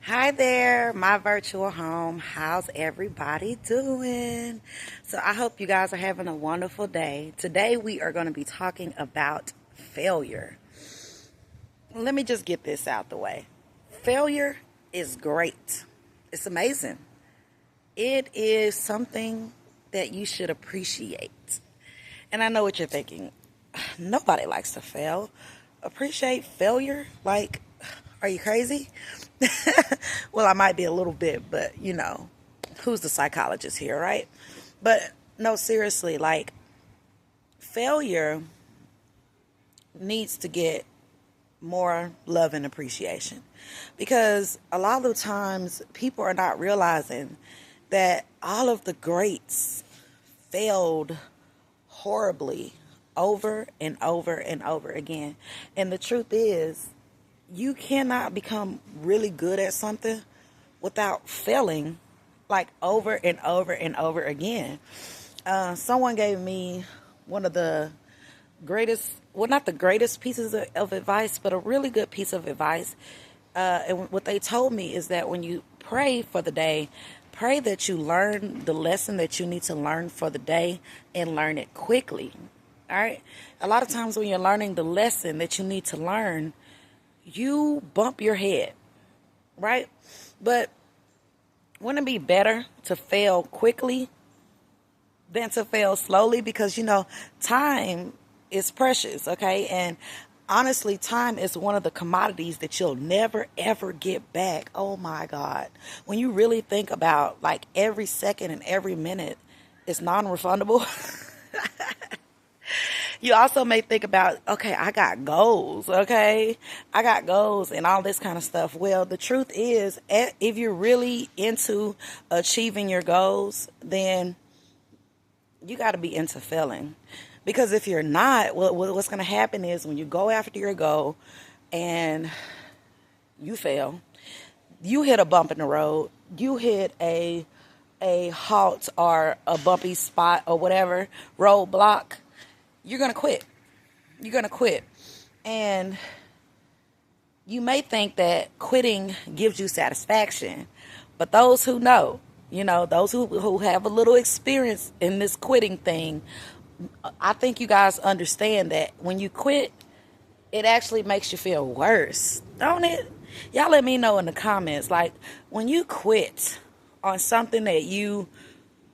Hi there, my virtual home. How's everybody doing? So, I hope you guys are having a wonderful day. Today, we are going to be talking about failure. Let me just get this out the way. Failure is great, it's amazing. It is something that you should appreciate. And I know what you're thinking. Nobody likes to fail. Appreciate failure? Like, are you crazy? Well, I might be a little bit, but who's the psychologist here, right? But no, seriously, like, failure needs to get more love and appreciation because a lot of the times people are not realizing that all of the greats failed horribly over and over and over again. And the truth is, you cannot become really good at something without failing like over and over and over again. Someone gave me one of the greatest, well, not the greatest pieces of advice, but a really good piece of advice. And what they told me is that when you pray for the day, pray that you learn the lesson that you need to learn for the day and learn it quickly. All right. A lot of times when you're learning the lesson that you need to learn, you bump your head, right? But wouldn't it be better to fail quickly than to fail slowly? Because, time is precious, okay? And honestly, time is one of the commodities that you'll never, ever get back. Oh, my God. When you really think about, like, every second and every minute is non-refundable. You also may think about, okay, I got goals, okay? I got goals and all this kind of stuff. Well, the truth is, if you're really into achieving your goals, then you got to be into failing. Because if you're not, what's going to happen is when you go after your goal and you fail, you hit a bump in the road, you hit a halt or a bumpy spot or whatever, roadblock, you're going to quit. You're going to quit. And you may think that quitting gives you satisfaction. But those who know, those who have a little experience in this quitting thing, I think you guys understand that when you quit, it actually makes you feel worse, don't it? Y'all let me know in the comments. Like, when you quit on something that you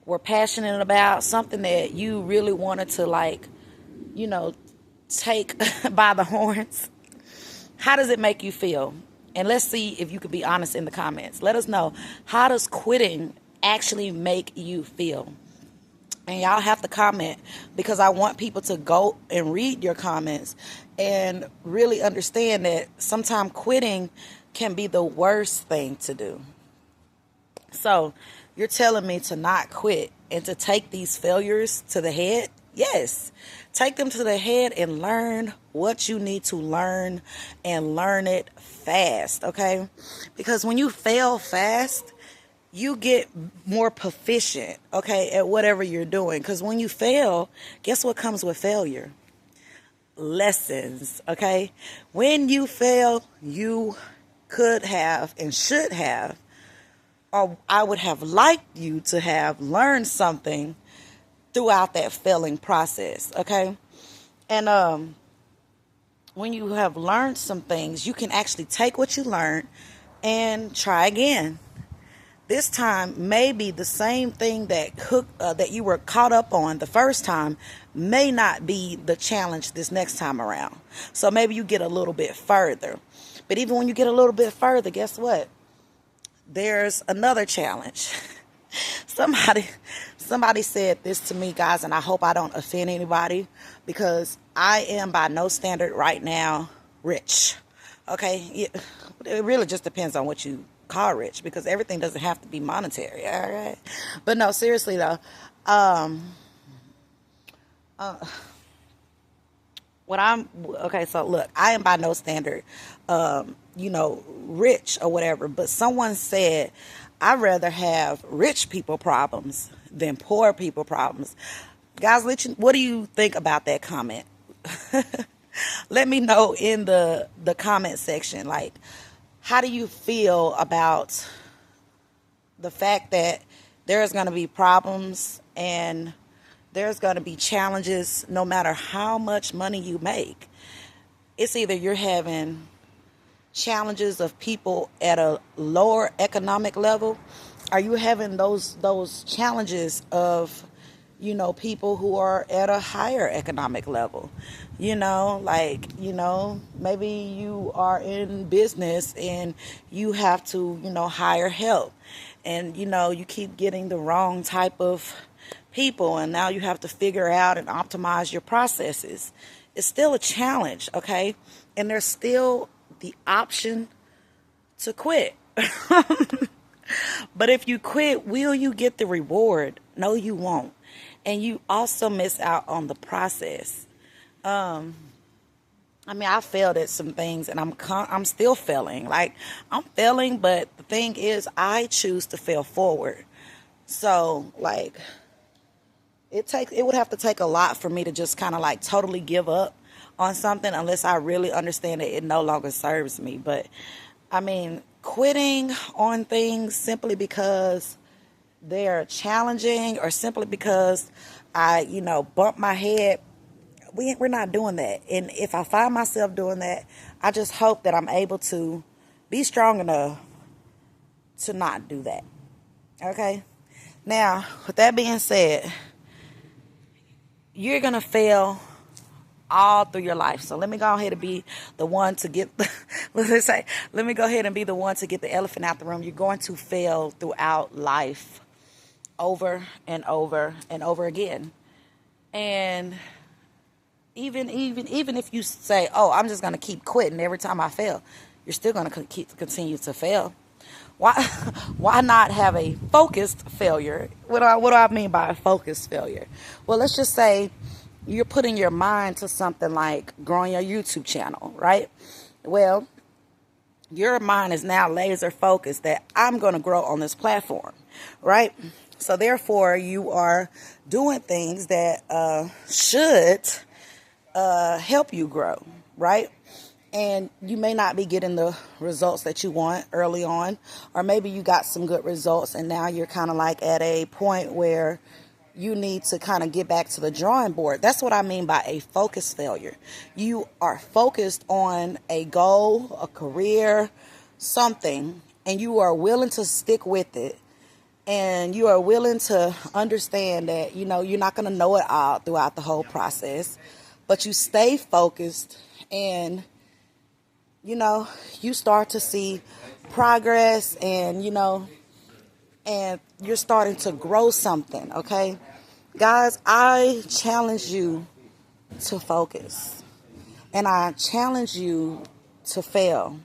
were passionate about, something that you really wanted to, take by the horns, how does it make you feel? And let's see if you could be honest in the comments. Let us know, how does quitting actually make you feel? And y'all have to comment, because I want people to go and read your comments and really understand that sometimes quitting can be the worst thing to do. So you're telling me to not quit and to take these failures to the head? Yes, take them to the head and learn what you need to learn, and learn it fast, okay? Because when you fail fast, you get more proficient, okay, at whatever you're doing. Because when you fail, guess what comes with failure? Lessons, okay? When you fail, you could have and should have, or I would have liked you to have learned something throughout that failing process, okay? And when you have learned some things, you can actually take what you learned and try again. This time, maybe the same thing that you were caught up on the first time may not be the challenge this next time around. So maybe you get a little bit further. But even when you get a little bit further, guess what? There's another challenge. Somebody said this to me, guys, and I hope I don't offend anybody, because I am by no standard right now rich. Okay? It really just depends on what you call rich, because everything doesn't have to be monetary, all right? But no, seriously though, so look, I am by no standard, rich or whatever, but someone said, I'd rather have rich people problems than poor people problems. Guys, what do you think about that comment? Let me know in the comment section. Like, how do you feel about the fact that there's going to be problems and there's going to be challenges no matter how much money you make? It's either you're having challenges of people at a lower economic level. Are you having those challenges of, people who are at a higher economic level? Maybe you are in business and you have to, hire help, and, you keep getting the wrong type of people, and now you have to figure out and optimize your processes. It's still a challenge, okay? And there's still the option to quit. But if you quit, will you get the reward? No, you won't. And you also miss out on the process. I failed at some things, and I'm still failing. Like, I'm failing, but the thing is, I choose to fail forward. So, like, it would have to take a lot for me to just kind of like totally give up on something, unless I really understand that it no longer serves me. But quitting on things simply because they're challenging, or simply because I, bump my head, we're not doing that. And if I find myself doing that, I just hope that I'm able to be strong enough to not do that. Okay? Now, with that being said, you're going to fail all through your life. So let me go ahead and be the one to get let me go ahead and be the one to get the elephant out the room. You're going to fail throughout life, over and over and over again. And even if you say, "Oh, I'm just going to keep quitting every time I fail," you're still going to continue to fail. Why not have a focused failure? What do I mean by a focused failure? Well, let's just say you're putting your mind to something like growing your YouTube channel, right? Well, your mind is now laser focused that I'm going to grow on this platform, right? So therefore, you are doing things that should help you grow, right? And you may not be getting the results that you want early on, or maybe you got some good results and now you're kind of like at a point where you need to kind of get back to the drawing board. That's what I mean by a focused failure. You are focused on a goal, a career, something, and you are willing to stick with it. And you are willing to understand that, you're not going to know it all throughout the whole process, but you stay focused, and, you start to see progress, and, and you're starting to grow something, okay? Guys, I challenge you to focus. And I challenge you to fail.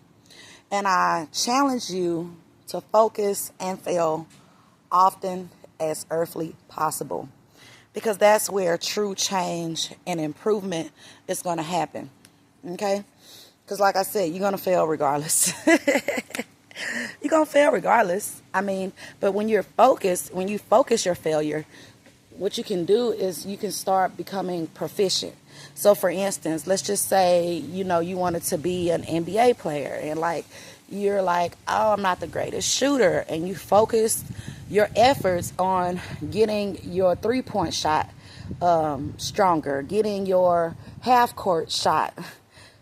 And I challenge you to focus and fail often as earthly possible. Because that's where true change and improvement is going to happen, okay? Because like I said, you're going to fail regardless. You're going to fail regardless. But when you focus your failure, what you can do is you can start becoming proficient. So for instance, let's just say, you wanted to be an NBA player, and you're like, "Oh, I'm not the greatest shooter." And you focus your efforts on getting your 3-point shot stronger, getting your half-court shot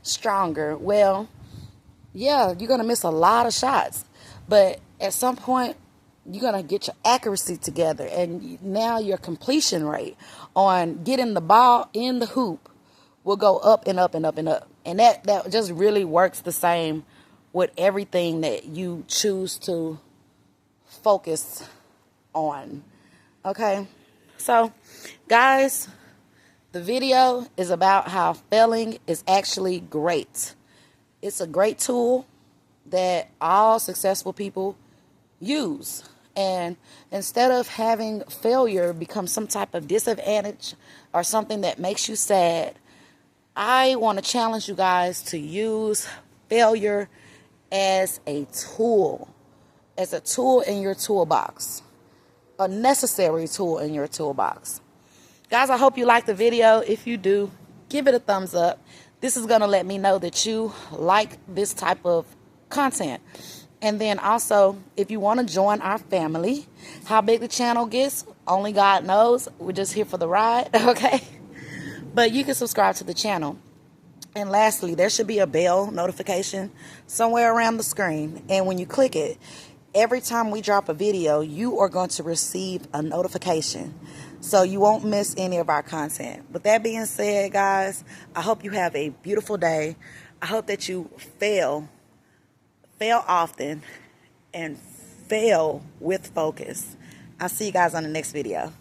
stronger. Well, yeah, you're going to miss a lot of shots, but at some point, you're going to get your accuracy together, and now your completion rate on getting the ball in the hoop will go up and up and up and up. And that just really works the same with everything that you choose to focus on. Okay? So, guys, the video is about how failing is actually great. It's a great tool that all successful people use. And instead of having failure become some type of disadvantage or something that makes you sad, I want to challenge you guys to use failure as a tool in your toolbox, a necessary tool in your toolbox. Guys, I hope you liked the video. If you do, give it a thumbs up. This is going to let me know that you like this type of content. And then also, if you want to join our family, how big the channel gets, only God knows. We're just here for the ride, okay? But you can subscribe to the channel. And lastly, there should be a bell notification somewhere around the screen. And when you click it, every time we drop a video, you are going to receive a notification. So you won't miss any of our content. With that being said, guys, I hope you have a beautiful day. I hope that you fail often, and fail with focus. I'll see you guys on the next video.